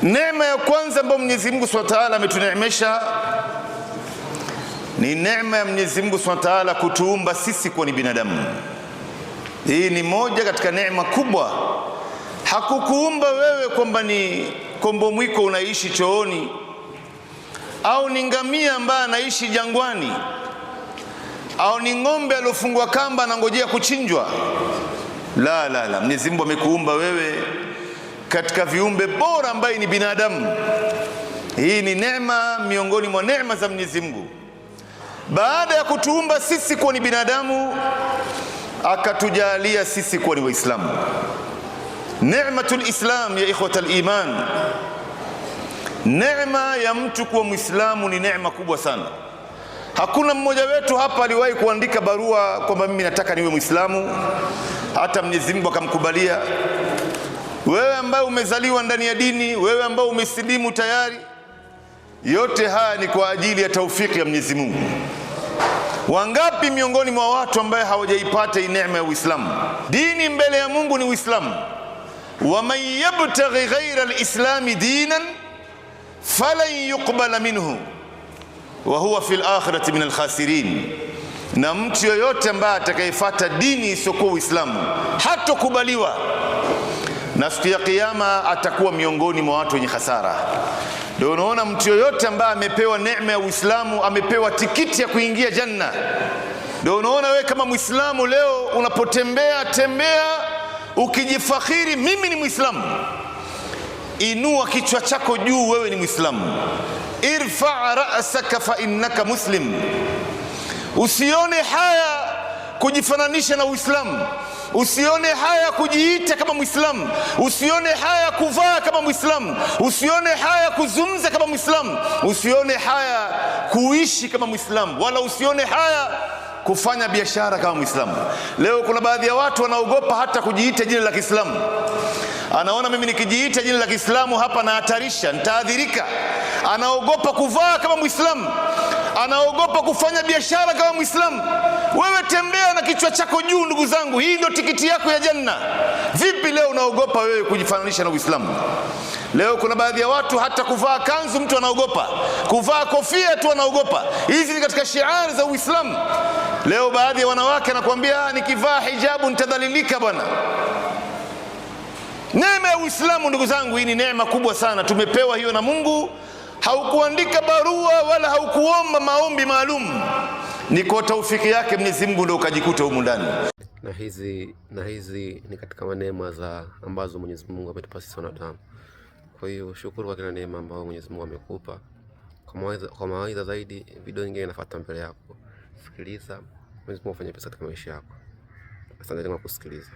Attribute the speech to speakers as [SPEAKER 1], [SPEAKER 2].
[SPEAKER 1] Neema ya kwanza ambayo Mwenyezi Mungu Subhanahu wa Ta'ala ametuneemesha ni neema ya Mwenyezi Mungu Subhanahu wa Ta'ala kutuumba sisi kuwa ni binadamu. Hii ni moja katika neema kubwa. Hakukuumba wewe kwamba ni kombo mwiko unaishi chooni, au ni ngamia ambaye anaishi jangwani, au ni ng'ombe aliyofungwa kamba anangojea kuchinjwa. La, Mwenyezi Mungu amekuumba wewe katika viumbe bora ambaye ni binadamu. Hii ni neema miongoni mwa neema za Mwenyezi Mungu. Baada ya kutuumba sisi kuwa ni binadamu, akatujalia sisi kuwa ni Waislamu. Neematul Islam ya ikhwatal iman, neema ya mtu kuwa Muislamu ni neema kubwa sana. Hakuna mmoja wetu hapa aliwahi kuandika barua kwamba mimi nataka niwe Muislamu hata Mwenyezi Mungu akamkubalia. Wewe ambaye umezaliwa ndani ya dini, wewe ambaye umesilimu tayari, yote haya ni kwa ajili ya taufiki ya Mwenyezi Mungu. Wangapi miongoni mwa watu ambaye hawajaipata hii neema ya Uislamu? Dini mbele ya Mungu ni Uislamu. Wa man yabtaghi ghayra al-islam dinan falan yuqbala minhu wa huwa fil akhirati min al-khasirin. Na mtu yoyote ambaye atakayefuata dini isiyokuwa Uislamu hatokubaliwa, na siku ya kiyama atakuwa miongoni mwa watu wenye hasara. Ndio unaona mtu yoyote ambaye amepewa neema ya Uislamu amepewa tikiti ya kuingia janna. Ndio unaona wewe kama Muislamu leo unapotembea ukijifakhiri mimi ni Muislamu, inua kichwa chako juu, wewe ni Muislamu. Irfa' ra'saka fa innaka muslim. Usione haya kujifananisha na Uislamu, usione haya kujiita kama Muislamu, usione haya kuvaa kama Muislamu, usione haya kuzungumza kama Muislamu, usione haya kuishi kama Muislamu, wala usione haya kufanya biashara kama Muislamu. Leo kuna baadhi ya watu wanaogopa hata kujiita jina la Kiislamu. Anaona mimi nikijiita jina la Kiislamu hapa na hatarisha, nitaadhirika. Anaogopa kuvaa kama Muislamu, anaogopa kufanya biashara kama Muislamu. Wewe tembea na kichwa chako juu, ndugu zangu, hii ndio tikiti yako ya janna. Vipi leo unaogopa wewe kujifananisha na Uislamu? Leo kuna baadhi ya watu hata kuvaa kanzu mtu anaogopa, kuvaa kofia tu anaogopa. Hizi ni katika shiari za Uislamu. Leo baadhi ya wanawake anakuambia nikivaa hijabu nitadhalilika bwana. Neema ya Uislamu ndugu zangu, hii ni neema kubwa sana tumepewa hiyo na Mungu. Haukuandika barua wala haukuomba maombi maalum, ni kwa taufiki yake Mwenyezi Mungu ndio ukajikuta humu ndani.
[SPEAKER 2] Na hizi ni katika neema za ambazo Mwenyezi Mungu ametupa sisi wanadamu. Kwa hiyo shukuru kwa kila neema ambayo Mwenyezi Mungu amekupa. Kwa mawaidha zaidi, video nyingine inafuata mbele yako. Sikiliza, Mwenyezi Mungu afanye pesa katika maisha yako. Asante kwa kusikiliza.